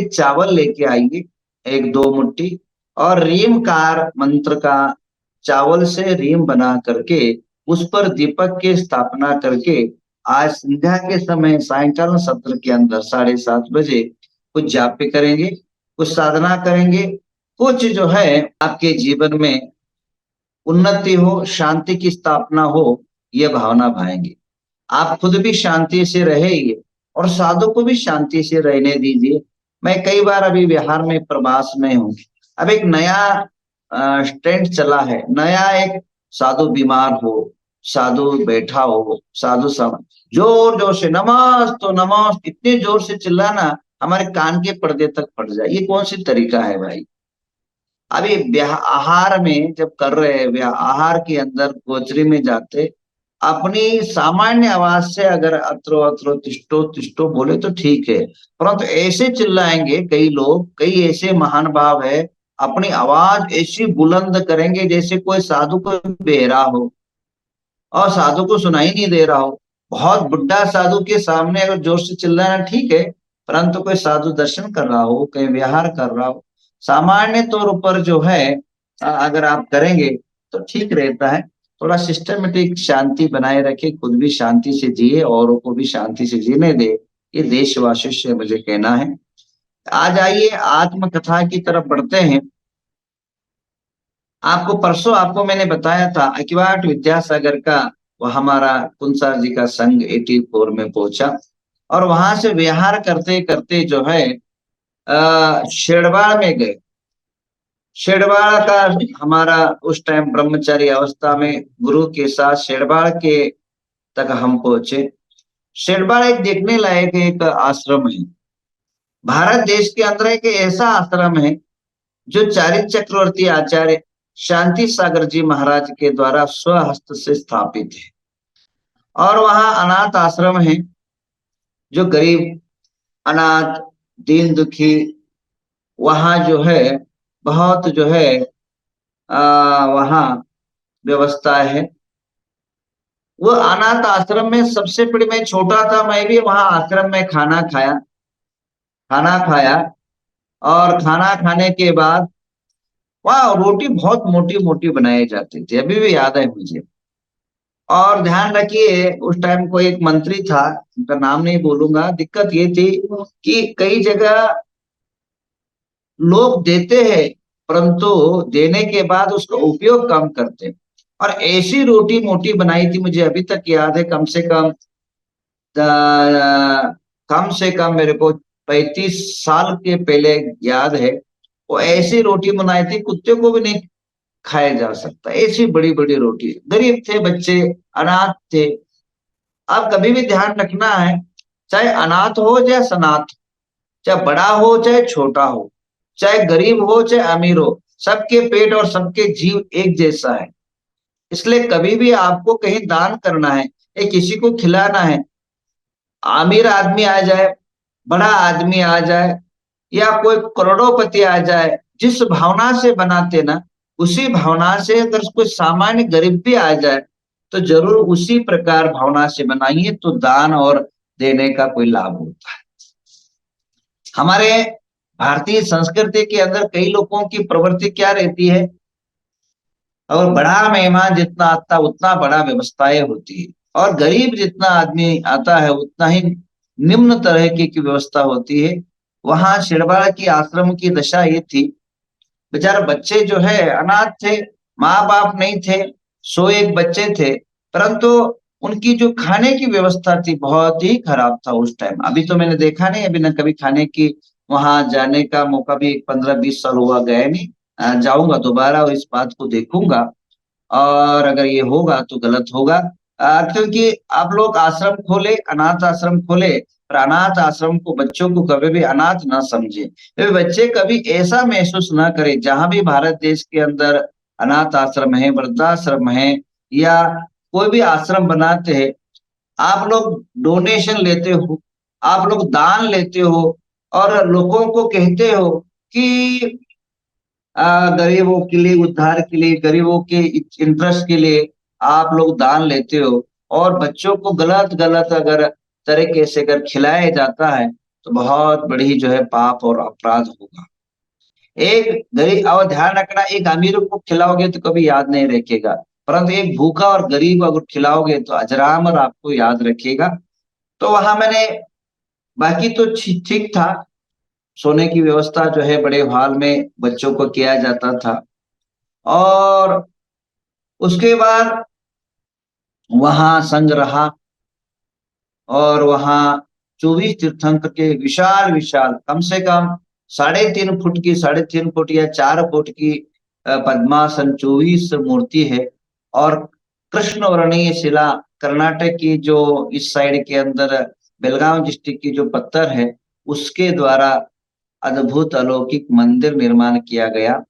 चावल लेके आइए, 1-2 मुट्ठी, और रीमकार मंत्र का चावल से रीम बना करके उस पर दीपक की स्थापना करके आज संध्या के समय सायंकाल सत्र के अंदर 7:30 बजे कुछ जाप करेंगे, कुछ साधना करेंगे, कुछ जो है आपके जीवन में उन्नति हो, शांति की स्थापना हो, यह भावना भाएंगे। आप खुद भी शांति से रहिए और साधु को भी शांति से रहने दीजिए। मैं कई बार अभी बिहार में प्रवास में हूँ। अब एक नया ट्रेंड चला है, नया एक साधु बीमार हो, साधु बैठा हो, साधु सब जोर जोर से नमस्त नमस्त इतने जोर से चिल्लाना हमारे कान के पर्दे तक फट जाए। ये कौन सी तरीका है भाई? अभी आहार में जब कर रहे हैं, आहार के अंदर गोचरी में जाते अपनी सामान्य आवाज से अगर अत्रो अत्रो तिष्ठो तिष्ठो बोले तो ठीक है, परंतु ऐसे चिल्लाएंगे कई लोग, कई ऐसे महान भाव है, अपनी आवाज ऐसी बुलंद करेंगे जैसे कोई साधु को बेरा हो और साधु को सुनाई नहीं दे रहा हो। बहुत बुढ़ा साधु के सामने अगर जोर से चिल्लाना ठीक है, परंतु कोई साधु दर्शन कर रहा हो, कहीं विहार कर रहा हो, सामान्य तौर पर जो है अगर आप करेंगे तो ठीक रहता है। थोड़ा सिस्टमेटिक शांति बनाए रखे, खुद भी शांति से जिए, औरों को भी शांति से जीने दे, ये देशवासियों से मुझे कहना है। आज आइए आत्मकथा की तरफ बढ़ते हैं। आपको परसों आपको मैंने बताया था अखिवाट विद्यासागर का वो हमारा कुंसार जी का संघ 84 में पहुंचा और वहां से विहार करते करते जो है शेरवाड़ में गए। शेरवाड़ का हमारा उस टाइम ब्रह्मचारी अवस्था में गुरु के साथ शेरवाड़ के तक हम पहुंचे। शेरवाड़ एक देखने लायक एक आश्रम है। भारत देश के अंदर एक ऐसा आश्रम है जो चारित्र चक्रवर्ती आचार्य शांति सागर जी महाराज के द्वारा स्वहस्त से स्थापित है। और वहां अनाथ आश्रम है, जो गरीब अनाथ दीन दुखी वहां जो है बहुत जो है वहां व्यवस्था है। वो अनाथ आश्रम में सबसे बड़ी, मैं छोटा था, मैं भी वहां आश्रम में खाना खाया और खाना खाने के बाद वहां रोटी बहुत मोटी मोटी बनाई जाती थी, अभी भी याद है मुझे। और ध्यान रखिए उस टाइम कोई एक मंत्री था, उनका नाम नहीं बोलूंगा। दिक्कत ये थी कि कई जगह लोग देते हैं परंतु देने के बाद उसका उपयोग कम करते हैं। और ऐसी रोटी मोटी बनाई थी, मुझे अभी तक याद है, कम से कम मेरे को 35 साल के पहले याद है। वो ऐसी रोटी बनाई थी कुत्ते को भी नहीं खाया जा सकता, ऐसी बड़ी बड़ी रोटी। गरीब थे बच्चे, अनाथ थे। अब कभी भी ध्यान रखना है, चाहे अनाथ हो चाहे सनाथ, चाहे बड़ा हो चाहे छोटा हो, चाहे गरीब हो चाहे अमीर हो, सबके पेट और सबके जीव एक जैसा है। इसलिए कभी भी आपको कहीं दान करना है या किसी को खिलाना है, अमीर आदमी आ जाए, बड़ा आदमी आ जाए या कोई करोड़ोपति आ जाए, जिस भावना से बनाते ना उसी भावना से अगर कोई सामान्य गरीब भी आ जाए तो जरूर उसी प्रकार भावना से बनाइए, तो दान और देने का कोई लाभ होता है। हमारे भारतीय संस्कृति के अंदर कई लोगों की प्रवृत्ति क्या रहती है, और बड़ा मेहमान जितना आता उतना बड़ा व्यवस्थाएं होती है, और गरीब जितना आदमी आता है उतना ही निम्न तरह की व्यवस्था होती है। वहां शिरवाड़ की आश्रम की दशा ये थी, बेचारे बच्चे जो है अनाथ थे, माँ बाप नहीं थे, 101 बच्चे थे, परंतु उनकी जो खाने की व्यवस्था थी बहुत ही खराब था उस टाइम। अभी तो मैंने देखा नहीं, अभी न कभी खाने की वहां जाने का मौका भी 15-20 साल हुआ गया नहीं। जाऊंगा दोबारा और इस बात को देखूंगा, और अगर ये होगा तो गलत होगा। क्योंकि आप लोग आश्रम खोले, अनाथ आश्रम खोले, पर अनाथ आश्रम को, बच्चों को कभी भी अनाथ ना समझे। बच्चे कभी ऐसा महसूस ना करें, जहां भी भारत देश के अंदर अनाथ आश्रम है, वृद्धाश्रम है या कोई भी आश्रम बनाते हैं, आप लोग डोनेशन लेते हो, आप लोग दान लेते हो और लोगों को कहते हो कि गरीबों के लिए, उद्धार के लिए, गरीबों के इंटरेस्ट के लिए आप लोग दान लेते हो, और बच्चों को गलत गलत अगर तरीके से अगर खिलाया जाता है तो बहुत बड़ी जो है पाप और अपराध होगा। एक गरीब, और ध्यान रखना, एक अमीर को खिलाओगे तो कभी याद नहीं रखेगा, परंतु एक भूखा और गरीब अगर खिलाओगे तो अजरामर आपको याद रखेगा। तो वहां मैंने, बाकी तो ठीक ठीक था। सोने की व्यवस्था जो है बड़े हॉल में बच्चों को किया जाता था। और उसके बाद वहां संग रहा, और वहां 24 तीर्थंकर के विशाल विशाल, कम से कम 3.5 फुट की, 3.5 फुट या 4 फुट की पद्मासन 24 मूर्ति है। और कृष्ण वर्णीय शिला, कर्नाटक की जो इस साइड के अंदर बेलगांव डिस्ट्रिक्ट की जो पत्थर है, उसके द्वारा अद्भुत अलौकिक मंदिर निर्माण किया गया।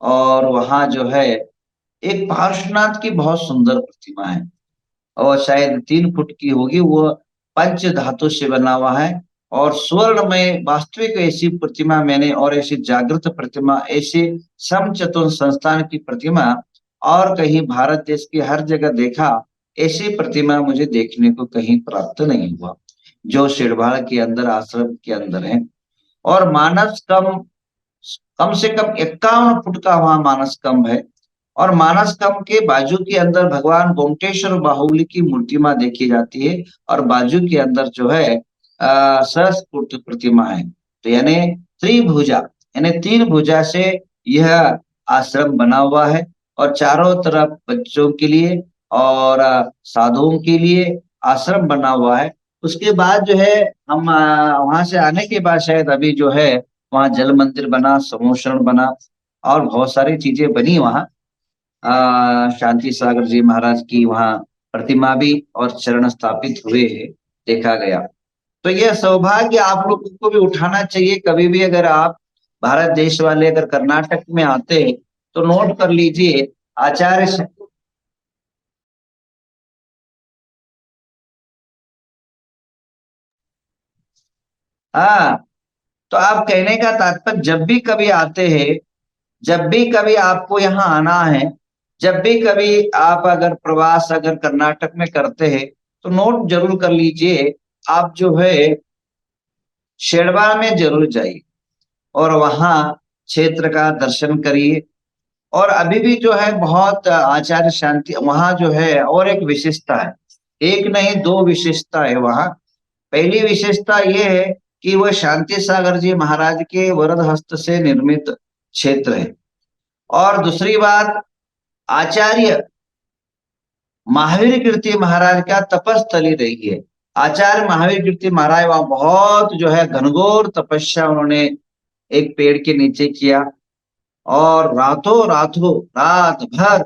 और वहां जो है एक पार्श्वनाथ की बहुत सुंदर प्रतिमा है, और शायद 3 फुट की होगी वो, पंच धातु से बना हुआ है। और स्वर्ण में वास्तविक ऐसी प्रतिमा मैंने, और ऐसी जागृत प्रतिमा, ऐसे समचतुर संस्थान की प्रतिमा और कहीं भारत देश की हर जगह देखा, ऐसी प्रतिमा मुझे देखने को कहीं प्राप्त नहीं हुआ, जो शिरभाड़ के अंदर, आश्रम के अंदर है। और मानस कम, कम से कम 51 फुट का वहां मानस कम है। और मानस कम के बाजू के अंदर भगवान गोमटेश्वर बाहुबली की मूर्तिमा देखी जाती है, और बाजू के अंदर जो है सहस्त्र प्रतिमा है। तो यानी त्रिभुजा, यानी 3 भुजा से यह आश्रम बना हुआ है, और चारों तरफ बच्चों के लिए और साधुओं के लिए आश्रम बना हुआ है। उसके बाद जो है हम वहां से आने के बाद शायद अभी जो है वहाँ जल मंदिर बना, समोशरण बना, और बहुत सारी चीजें बनी वहाँ। शांति सागर जी महाराज की वहाँ प्रतिमा भी और चरण स्थापित हुए हैं, देखा गया। तो यह सौभाग्य आप लोगों को भी उठाना चाहिए। कभी भी अगर आप भारत देश वाले अगर कर्नाटक में आते हैं तो नोट कर लीजिए, आचार्य हाँ, तो आप कहने का तात्पर्य, जब भी कभी आते हैं, जब भी कभी आपको यहाँ आना है, जब भी कभी आप अगर प्रवास अगर कर्नाटक में करते हैं, तो नोट जरूर कर लीजिए, आप जो है शेरवा में जरूर जाइए, और वहाँ क्षेत्र का दर्शन करिए। और अभी भी जो है बहुत आचार्य शांति वहाँ जो है, और एक विशेषता है, एक नहीं दो विशेषता है वहाँ। पहली विशेषता ये है कि वह शांति सागर जी महाराज के वरद हस्त से निर्मित क्षेत्र है। और दूसरी बात, आचार्य महावीर कीर्ति महाराज का तपस्थली रही है। आचार्य महावीर कीर्ति महाराज वहां बहुत जो है घनघोर तपस्या उन्होंने एक पेड़ के नीचे किया, और रातों रातों रात भर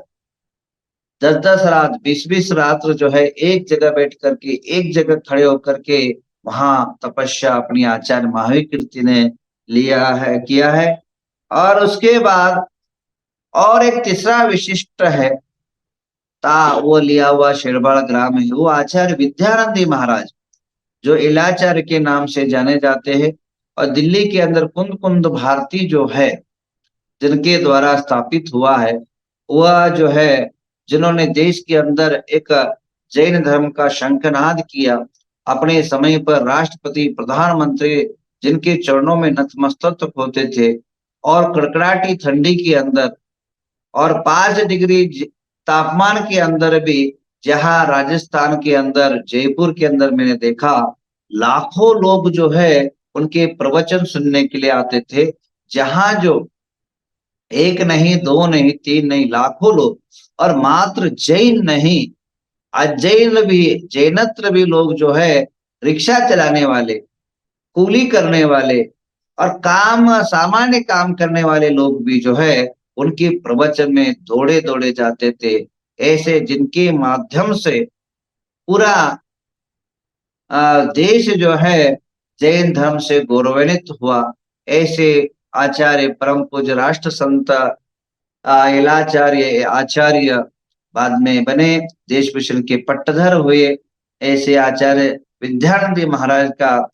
10-10 रात, 20-20 रात जो है एक जगह बैठ करके, एक जगह खड़े होकर के वहां तपस्या अपनी आचार्य महावीर कीर्ति ने लिया है, किया है। और उसके बाद और एक तीसरा विशिष्ट है, वो लिया हुआ शेरबाड़ ग्राम है, वो आचार्य विद्यानंदी महाराज, जो इलाचार्य के नाम से जाने जाते हैं। और दिल्ली के अंदर कुंद कुंद भारती जो है, जिनके द्वारा स्थापित हुआ है, वह जो है जिन्होंने देश के अंदर एक जैन धर्म का शंखनाद किया, अपने समय पर राष्ट्रपति प्रधानमंत्री जिनके चरणों में नतमस्तक होते थे, और कड़कड़ाटी ठंडी के अंदर और 5 डिग्री तापमान के अंदर भी, जहां राजस्थान के अंदर जयपुर के अंदर मैंने देखा लाखों लोग जो है उनके प्रवचन सुनने के लिए आते थे, जहां जो एक नहीं, दो नहीं, तीन नहीं, लाखों लोग। और मात्र जैन नहीं, अजैन भी, जैनत्र भी लोग जो है, रिक्शा चलाने वाले, कूली करने वाले, और काम, सामान्य काम करने वाले लोग भी जो है उनके प्रवचन में दौड़े दौड़े जाते थे। ऐसे जिनके माध्यम से पूरा देश जो है जैन धर्म से गौरवान्वित हुआ, ऐसे आचार्य परम पूज्य राष्ट्र संत इलाचार्य आचार्य बाद में बने, देश भूषण के पट्टधर हुए। ऐसे आचार्य विद्यानंद महाराज का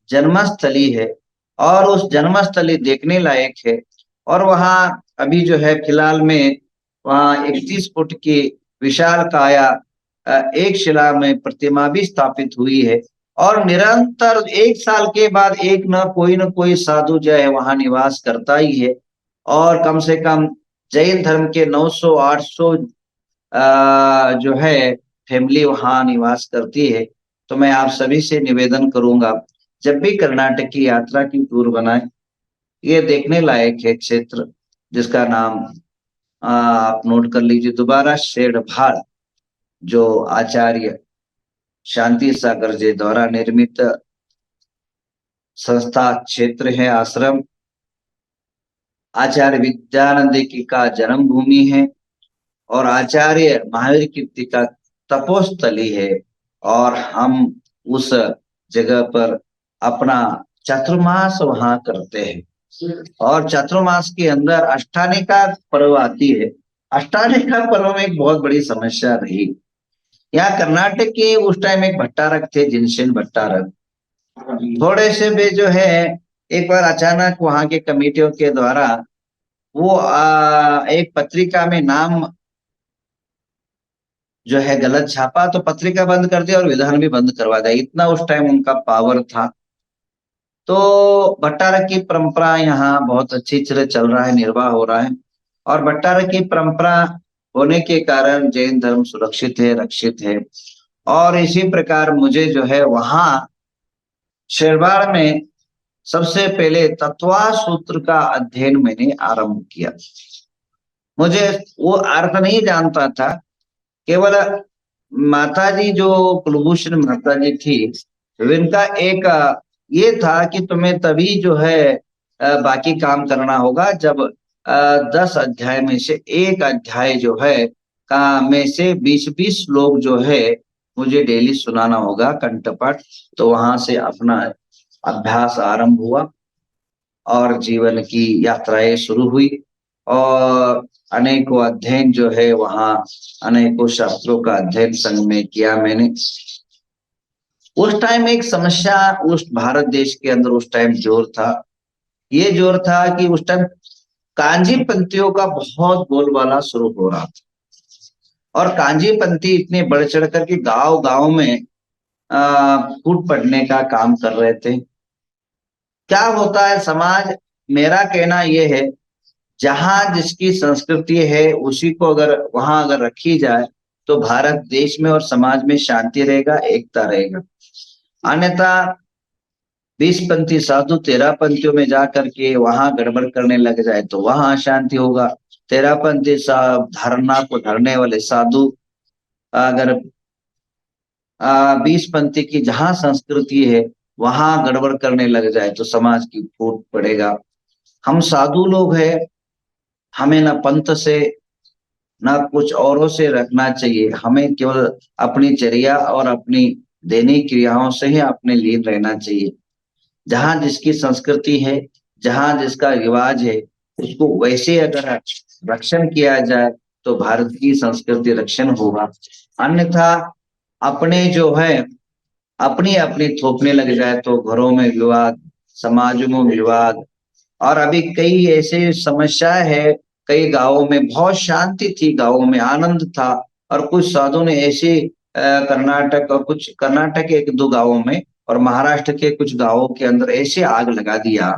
जन्मस्थली है, और उस जन्मस्थली देखने लायक है। और वहाँ अभी जो है फिलहाल में वहाँ 31 फुट की विशाल काया एक शिला में प्रतिमा भी स्थापित हुई है। और निरंतर 1 साल के बाद एक न कोई साधु जो है वहां निवास करता ही है। और कम से कम जैन धर्म के 900-800 जो है फैमिली वहां निवास करती है। तो मैं आप सभी से निवेदन करूंगा, जब भी कर्नाटक की यात्रा की टूर बनाए, ये देखने लायक है क्षेत्र, जिसका नाम आप नोट कर लीजिए दोबारा, शेरभाड़, जो आचार्य शांति सागर जी द्वारा निर्मित संस्था क्षेत्र है, आश्रम। आचार्य विद्यानंद की का जन्म भूमि है और आचार्य महावीर कीर्ति का तपोस्थली है। और हम उस जगह पर अपना चातुर्मास वहां करते हैं। और चातुर्मास के अंदर अष्टानिका पर्व आती है। अष्टानिका पर्व में एक बहुत बड़ी समस्या रही। यहाँ कर्नाटक के उस टाइम एक भट्टारक थे, जिनसेन भट्टारक। थोड़े से भी जो है, एक बार अचानक वहां के कमेटियों के द्वारा वो एक पत्रिका में नाम जो है गलत छापा, तो पत्रिका बंद कर दिया और विधान भी बंद करवा दिया। इतना उस टाइम उनका पावर था। तो भट्टारक की परंपरा यहाँ बहुत अच्छी तरह चल रहा है, निर्वाह हो रहा है। और भट्टारक की परंपरा होने के कारण जैन धर्म सुरक्षित है, रक्षित है। और इसी प्रकार मुझे जो है वहां शेरवाड़ में सबसे पहले तत्वा सूत्र का अध्ययन मैंने आरंभ किया। मुझे वो अर्थ नहीं जानता था। केवल माता जी, जो कुलभूषण माता जी थी, इनका एक ये था कि तुम्हें तभी जो है बाकी काम करना होगा जब 10 अध्याय में से एक अध्याय जो है का में से 20-20 श्लोक जो है मुझे डेली सुनाना होगा कंठपाठ। तो वहां से अपना अभ्यास आरंभ हुआ और जीवन की यात्राएं शुरू हुई। और अनेकों अध्ययन जो है वहां, अनेकों शास्त्रों का अध्ययन संग में किया मैंने। उस टाइम एक समस्या उस भारत देश के अंदर उस टाइम जोर था। ये जोर था कि उस टाइम कांजी पंथियों का बहुत बोलबाला शुरू हो रहा था। और कांजी पंथी इतने बढ़ चढ़ करके गांव गांव में फूट पड़ने का काम कर रहे थे। क्या होता है समाज, मेरा कहना यह है, जहां जिसकी संस्कृति है उसी को अगर वहां अगर रखी जाए तो भारत देश में और समाज में शांति रहेगा, एकता रहेगा। अन्यथा 20 पंथी साधु 13 पंथियों में जाकर के वहां गड़बड़ करने लग जाए तो वहां अशांति होगा। 13 पंथी धारणा को धरने वाले साधु अगर 20 पंथी की जहां संस्कृति है वहां गड़बड़ करने लग जाए तो समाज की फूट पड़ेगा। हम साधु लोग हैं, हमें न पंथ से न कुछ औरों से रखना चाहिए। हमें केवल अपनी चर्या और अपनी दैनिक क्रियाओं से ही अपने लीन रहना चाहिए। जहां जिसकी संस्कृति है, जहां जिसका रिवाज है, उसको वैसे अगर रक्षण किया जाए तो भारत की संस्कृति रक्षण होगा। अन्यथा अपने जो है अपनी अपनी थोपने लग जाए तो घरों में विवाद, समाजों में विवाद। और अभी कई ऐसे समस्या है, कई गांवों में बहुत शांति थी, गांवों में आनंद था। और कुछ साधु ने ऐसे कर्नाटक और कुछ कर्नाटक के 1-2 गांवों में और महाराष्ट्र के कुछ गांवों के अंदर ऐसे आग लगा दिया,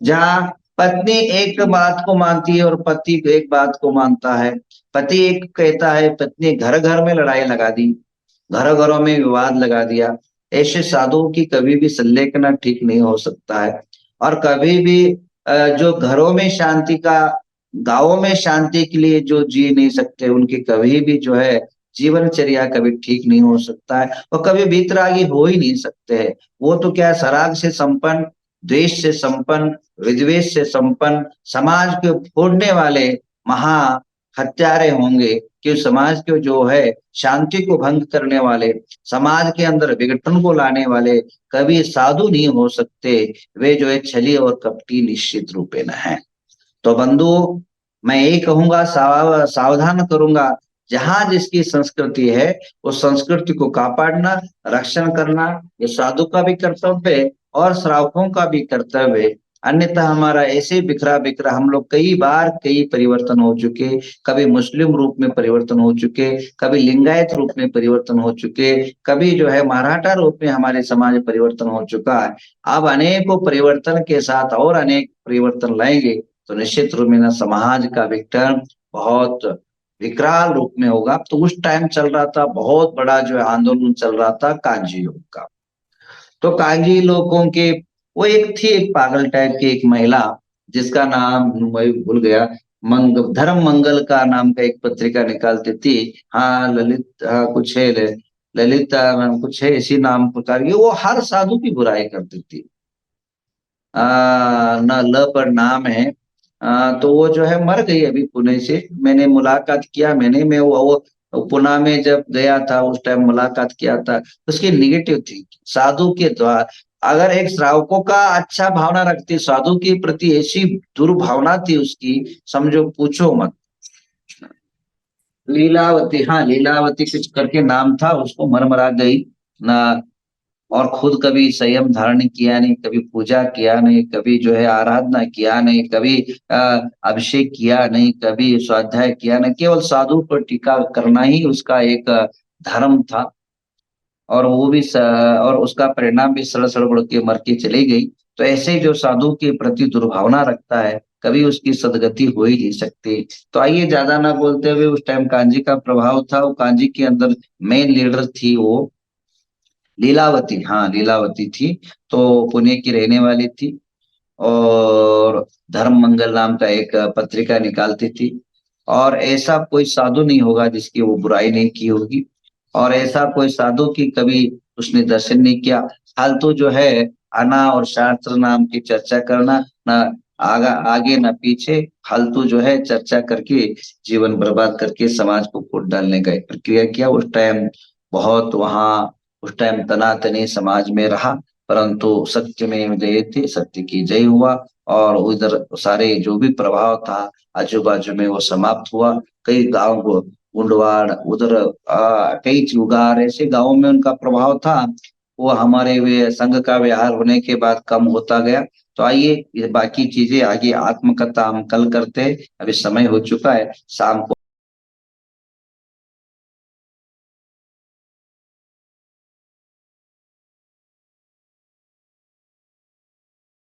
जहां पत्नी एक बात को मानती है और पति एक बात को मानता है। पति एक कहता है, पत्नी घर घर में लड़ाई लगा दी, घर घरों में विवाद लगा दिया। ऐसे साधुओं की कभी भी संलेखना ठीक नहीं हो सकता है। और कभी भी जो घरों में शांति का, गांवों में शांति के लिए जो जी नहीं सकते, उनकी कभी भी जो है जीवनचर्या कभी ठीक नहीं हो सकता है और कभी वीतरागी हो ही नहीं सकते हैं। वो तो क्या, सराग से संपन्न, द्वेष से संपन्न, विद्वेष से संपन्न, समाज को फोड़ने वाले महा हत्यारे होंगे। कि समाज के जो है शांति को भंग करने वाले, समाज के अंदर विघटन को लाने वाले कभी साधु नहीं हो सकते। वे जो है छली और कपटी निश्चित रूपेण है। तो बंधुओं, मैं यही कहूंगा, सावधान करूंगा, जहां जिसकी संस्कृति है उस संस्कृति को कापाड़ना, रक्षण करना ये साधु का भी कर्तव्य है और श्रावकों का भी कर्तव्य है। अन्यथा हमारा ऐसे बिखरा बिखरा, हम लोग कई बार कई परिवर्तन हो चुके, कभी मुस्लिम रूप में परिवर्तन हो चुके, कभी लिंगायत रूप में परिवर्तन हो चुके, कभी जो है मराठा रूप में हमारे समाज में परिवर्तन हो चुका है। अब अनेकों परिवर्तन के साथ और अनेक परिवर्तन लाएंगे तो निश्चित रूप में ना समाज का विघटन बहुत विकराल रूप में होगा। तो उस टाइम चल रहा था बहुत बड़ा जो है आंदोलन चल रहा था कांजी योग का। तो कांजी लोगों के, वो एक थी एक पागल टाइप की एक महिला, जिसका नाम मैं भूल गया, धर्म मंगल का नाम का एक पत्रिका निकालती थी। हाँ ललित, हाँ कुछ है ललिता नाम कुछ है इसी नाम प्रकार की, वो हर साधु की बुराई करती थी। न ल पर नाम है। तो वो जो है मर गई अभी पुणे से, मैंने मुलाकात किया, मैं वो पुणे में जब गया था उस टाइम मुलाकात किया था। उसकी निगेटिव थी साधु के द्वारा, अगर एक श्रावकों का अच्छा भावना रखती, साधु के प्रति ऐसी दुर्भावना थी उसकी, समझो पूछो मत। लीलावती, हाँ लीलावती कुछ करके नाम था, उसको मरमरा गई ना। और खुद कभी संयम धारण किया नहीं, कभी पूजा किया नहीं, कभी जो है आराधना किया नहीं, कभी अभिषेक किया नहीं, कभी स्वाध्याय किया नहीं, केवल साधु पर टीका करना ही उसका एक धर्म था। और वो भी और उसका परिणाम भी सड़ सड़ बढ़ के मर के चली गई। तो ऐसे जो साधु के प्रति दुर्भावना रखता है, कभी उसकी सदगति हो ही नहीं सकती। तो आइए ज्यादा ना बोलते हुए, उस टाइम कांजी का प्रभाव था, वो कांजी के अंदर मेन लीडर थी वो लीलावती, हाँ लीलावती थी। तो पुणे की रहने वाली थी, और धर्म मंगल नाम का एक पत्रिका निकालती थी। और ऐसा कोई साधु नहीं होगा जिसकी वो बुराई नहीं की होगी, और ऐसा कोई साधु की कभी उसने दर्शन नहीं किया। फालतू जो है अना और शास्त्र नाम की चर्चा करना, ना आगे ना पीछे, फालतू जो है चर्चा करके जीवन बर्बाद करके समाज को फूट डालने का एक प्रक्रिया किया उस टाइम। बहुत वहाँ उस टाइम तनातनी समाज में रहा, परंतु सत्य में जयते, सत्य की जय हुआ। और उधर सारे जो भी प्रभाव था आजू बाजू में वो समाप्त हुआ। कई गांव को गुंडवाड़ उधर कई चुगार ऐसे गांवों में उनका प्रभाव था, वो हमारे वे संघ का व्यवहार होने के बाद कम होता गया। तो आइए ये बाकी चीजें आगे आत्मकथा हम कल करते हैं, अभी समय हो चुका है शाम को।